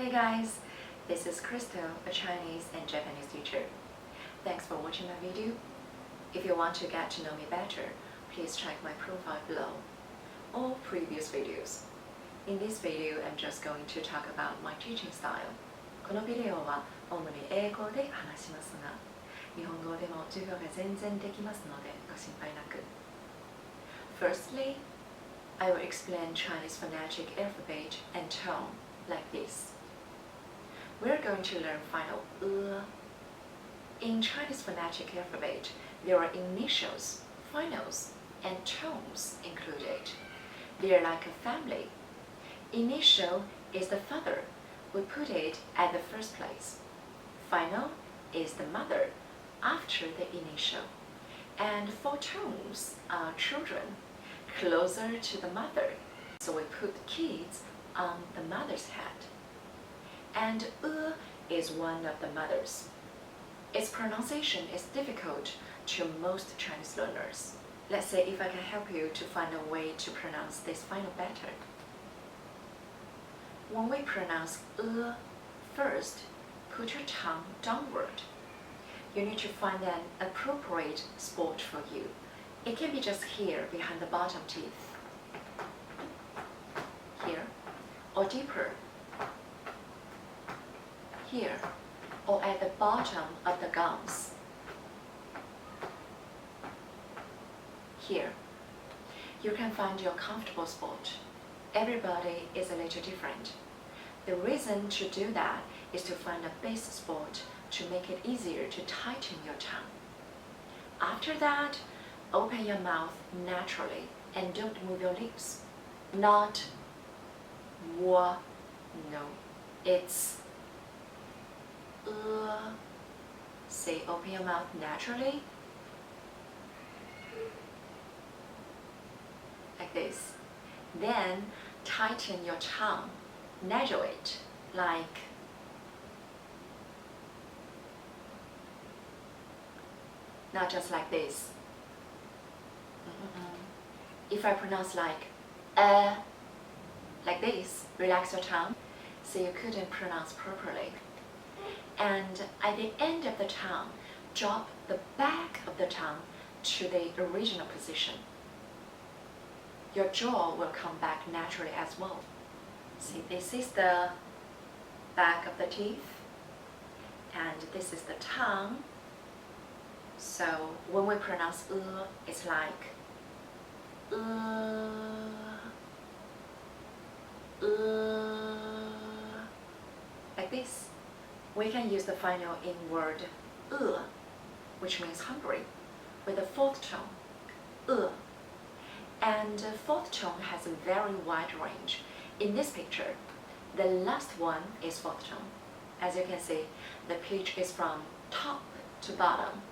Hey guys, this is Crystal, a Chinese and Japanese teacher. Thanks for watching my video. If you want to get to know me better, please check my profile below or previous videos. In this video, I'm just going to talk about my teaching style. このビデオは主に英語で話しますが、日本語でも授業が全然できますのでご心配なく。Firstly, I will explain Chinese phonetic alphabet and tone like this. We're going to learn final In Chinese phonetic alphabet, there are initials, finals, and tones included. They're like a family. Initial is the father. We put it at the first place. Final is the mother after the initial. And four tones are children, closer to the mother. So we put kids on the mother's head. And is one of the mothers. Its pronunciation is difficult to most Chinese learners. Let's say if I can help you to find a way to pronounce this final better. When we pronounce first, put your tongue downward. You need to find an appropriate spot for you. It can be just here behind the bottom teeth. Here, or deeper. Here, or at the bottom of the gums. Here, you can find your comfortable spot. Everybody is a little different. The reason to do that is to find a base spot to make it easier to tighten your tongue. After that, open your mouth naturally and don't move your lips. Not wa, no, it's say open your mouth naturally. Like this. Then tighten your tongue, narrow it, like not just like this. If I pronounce like this, relax your tongue, so you couldn't pronounce properly. And at the end of the tongue, drop the back of the tongue to the original position. Your jaw will come back naturally as well. See, this is the back of the teeth, and this is the tongue. So when we pronounce it's like like this. We can use the final in word which means hungry, with the fourth tone, And the fourth tone has a very wide range. In this picture, the last one is fourth tone. As you can see, the pitch is from top to bottom.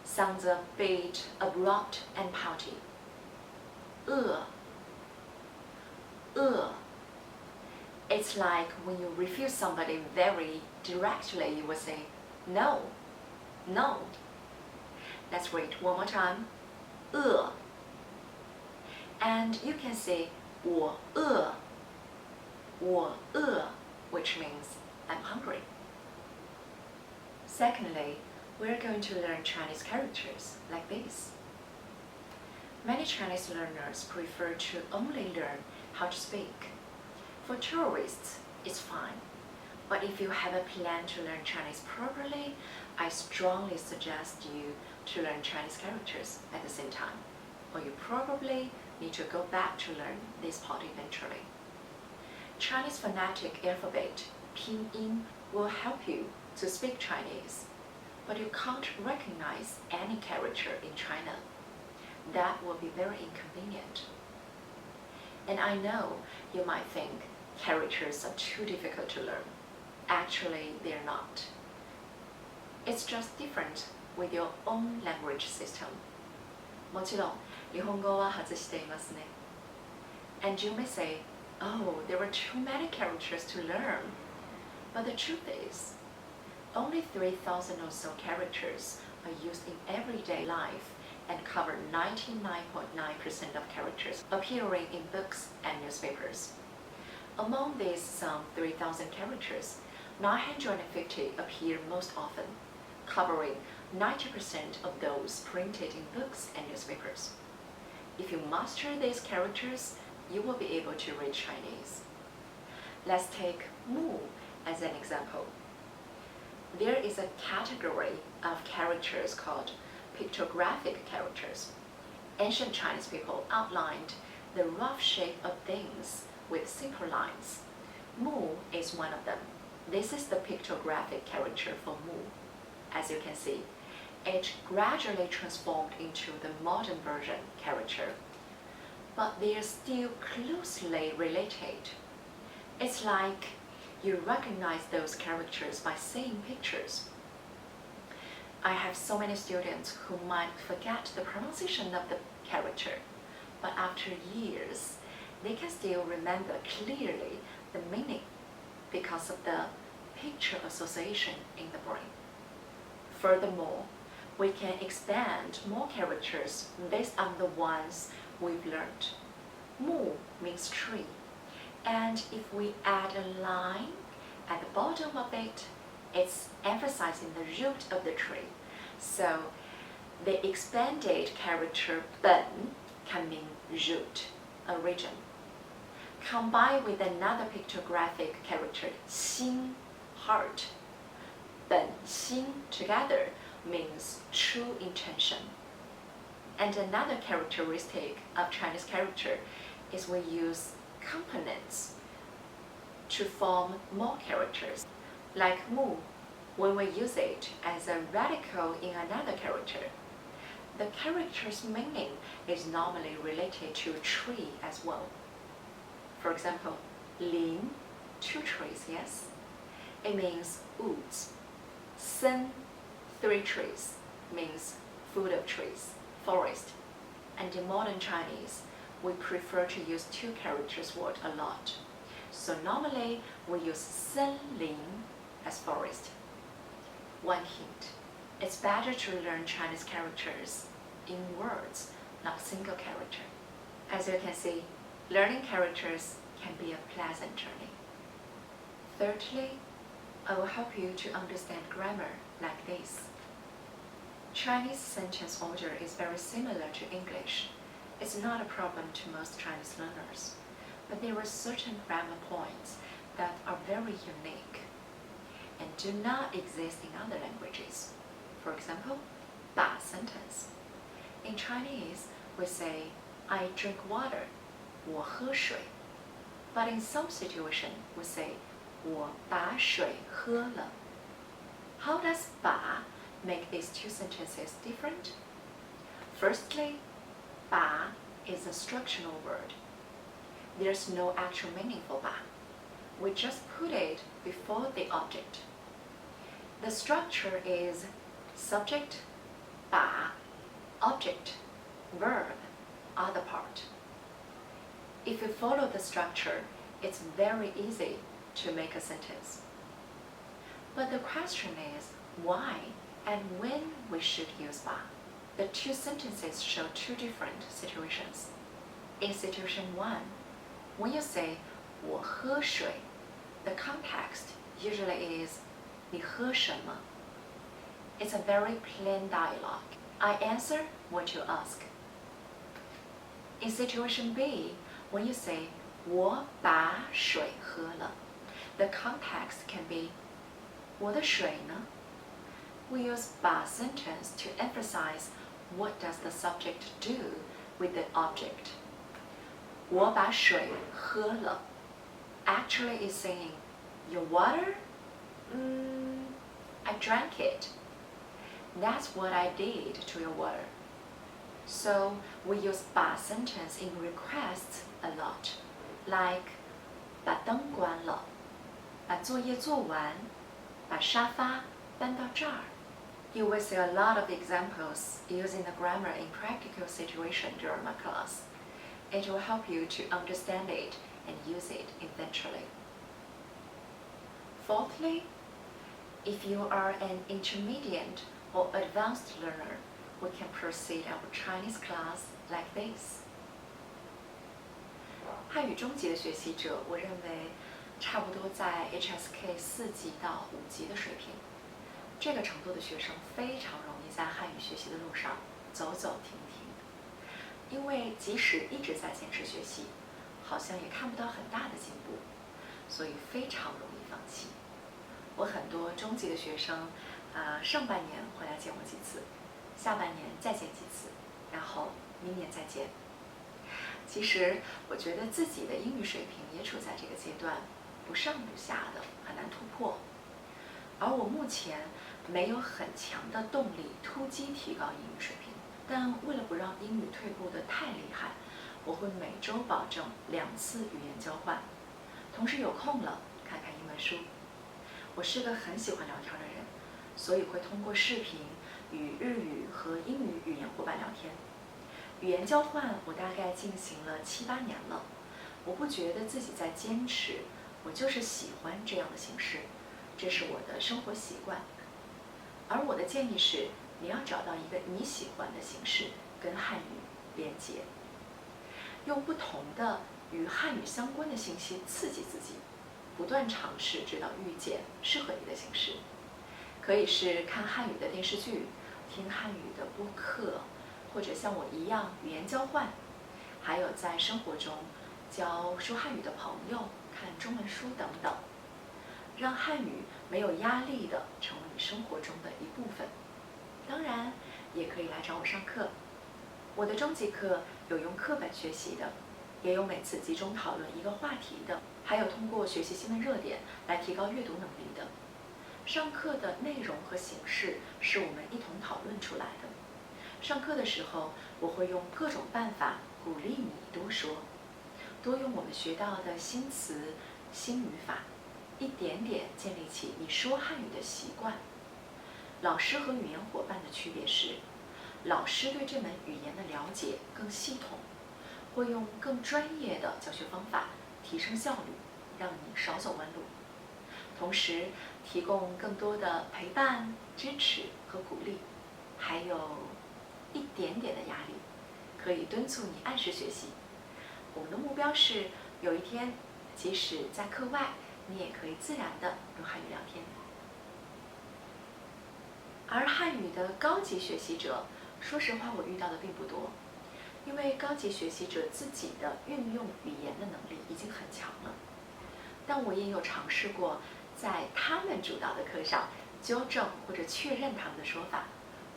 Sounds a bit abrupt and pouty. It's like when you refuse somebody very directly, you will say, no, no. Let's read one more time. And you can say 我饿, which means I'm hungry. Secondly, we're going to learn Chinese characters like this. Many Chinese learners prefer to only learn how to speak. For tourists, it's fine. But if you have a plan to learn Chinese properly, I strongly suggest you to learn Chinese characters at the same time, or you probably need to go back to learn this part eventually. Chinese phonetic alphabet, pinyin, will help you to speak Chinese, but you can't recognize any character in China. That will be very inconvenient. And I know you might think characters are too difficult to learn. Actually, they're not. It's just different with your own language system. もちろん、日本語は外していますね。And you may say, oh, there are too many characters to learn. But the truth is, only 3,000 or so characters are used in everyday life and cover 99.9% of characters appearing in books and newspapers. Among these some 3,000 characters, 950 appear most often, covering 90% of those printed in books and newspapers. If you master these characters, you will be able to read Chinese. Let's take mu as an example. There is a category of characters called pictographic characters. Ancient Chinese people outlined the rough shape of things with simple lines. Mu is one of them. This is the pictographic character for mu. As you can see, it gradually transformed into the modern version character, but they are still closely related. It's like you recognize those characters by seeing pictures. I have so many students who might forget the pronunciation of the character, but after years, they can still remember clearly the meaning because of the picture association in the brain. Furthermore, we can expand more characters based on the ones we've learned. Mu means tree, and if we add a line at the bottom of it, it's emphasizing the root of the tree. So the expanded character ben can mean root, a region. Combined with another pictographic character, xin, heart, ben, xin together means true intention. And another characteristic of Chinese character is we use components to form more characters. Like mu, when we use it as a radical in another character, the character's meaning is normally related to a tree as well. For example, lin, two trees, yes? It means woods. Sen, three trees, means food of trees, forest. And in modern Chinese, we prefer to use two characters word a lot. So normally, we use sen lin as forest. One hint, it's better to learn Chinese characters in words, not single character. As you can see, learning characters can be a pleasant journey. Thirdly, I will help you to understand grammar like this. Chinese sentence order is very similar to English. It's not a problem to most Chinese learners, but there are certain grammar points that are very unique and do not exist in other languages. For example, 把 sentence. In Chinese, we say, I drink water, 我喝水. But in some situation, we say, 我把水喝了. How does 把 make these two sentences different? Firstly, 把 is a structural word. There's no actual meaning for 把. We just put it before the object. The structure is subject, 把, object, verb, other part. If you follow the structure, it's very easy to make a sentence. But the question is why and when we should use 把. The two sentences show two different situations. In situation 1, when you say 我喝水, the context usually is 你喝什么? It's a very plain dialogue. I answer what you ask. In situation B, when you say 我把水喝了, the context can be 我的水呢? We use 把 sentence to emphasize what does the subject do with the object. 我把水喝了 actually is saying your water? I drank it. That's what I did to your water. So we use 把 sentence in requests a lot, like 把灯关了, 把作业做完, 把沙发搬到这儿. You will see a lot of examples using the grammar in practical situations during my class. It will help you to understand it and use it eventually. Fourthly, if you are an intermediate or advanced learner, we can proceed our Chinese class like this. 汉语中级的学习者，我认为差不多在 HSK 4级到5级的水平。这个程度的学生非常容易在汉语学习的路上走走停停，因为即使一直在坚持学习，好像也看不到很大的进步，所以非常容易放弃。我很多中级的学生，上半年回来见我几次，下半年再见几次，然后明年再见。其实我觉得自己的英语水平也处在这个阶段，不上不下的，很难突破。而我目前没有很强的动力突击提高英语水平，但为了不让英语退步得太厉害，我会每周保证2次语言交换，同时有空了看看英文书。我是个很喜欢聊天的人，所以会通过视频与日语和英语语言伙伴聊天。语言交换我大概进行了7、8年了，我不觉得自己在坚持，我就是喜欢这样的形式，这是我的生活习惯。而我的建议是，你要找到一个你喜欢的形式跟汉语连接，用不同的与汉语相关的信息刺激自己，不断尝试直到遇见适合你的形式。可以是看汉语的电视剧，听汉语的播客，或者像我一样语言交换，还有在生活中教说汉语的朋友看中文书等等，让汉语没有压力的成为你生活中的一部分。当然也可以来找我上课，我的中级课有用课本学习的，也有每次集中讨论一个话题的，还有通过学习新闻热点来提高阅读能力的。上课的内容和形式是我们一同讨论出来的。上课的时候，我会用各种办法鼓励你多说，多用我们学到的新词、新语法，一点点建立起你说汉语的习惯。老师和语言伙伴的区别是，老师对这门语言的了解更系统，会用更专业的教学方法提升效率，让你少走弯路，同时提供更多的陪伴、支持和鼓励，还有一点点的压力，可以敦促你按时学习。我们的目标是，有一天，即使在课外，你也可以自然地用汉语聊天。而汉语的高级学习者，说实话我遇到的并不多，因为高级学习者自己的运用语言的能力已经很强了。但我也有尝试过，在他们主导的课上纠正或者确认他们的说法，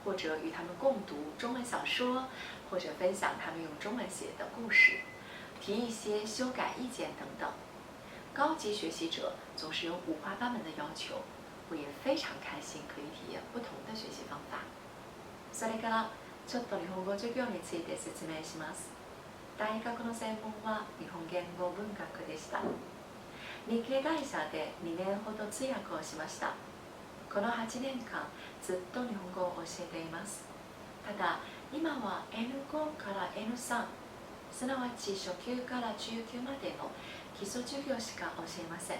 或者与他们共读中文小说，或者分享他们用中文写的故事，提一些修改意见等等。高级学习者总是有五花八门的要求，我也非常开心可以体验不同的学习方法。それからちょっと日本語授業について説明します。大学の専門は日本言語文学でした。日系会社で2年ほど通訳をしました。この8年間ずっと日本語を教えています。ただ今は N5 から N3、すなわち初級から中級までの基礎授業しか教えません。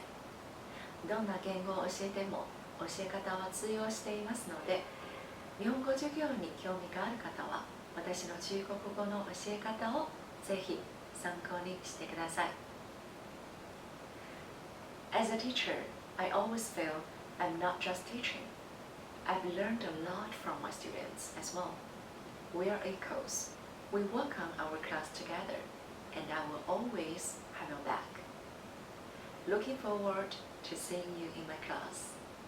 どんな言語を教えても教え方は通用していますので、日本語授業に興味がある方は私の中国語の教え方をぜひ参考にしてください。As a teacher, I always feel I'm not just teaching. I've learned a lot from my students as well. We are equals. We work on our class together, and I will always have your back. Looking forward to seeing you in my class.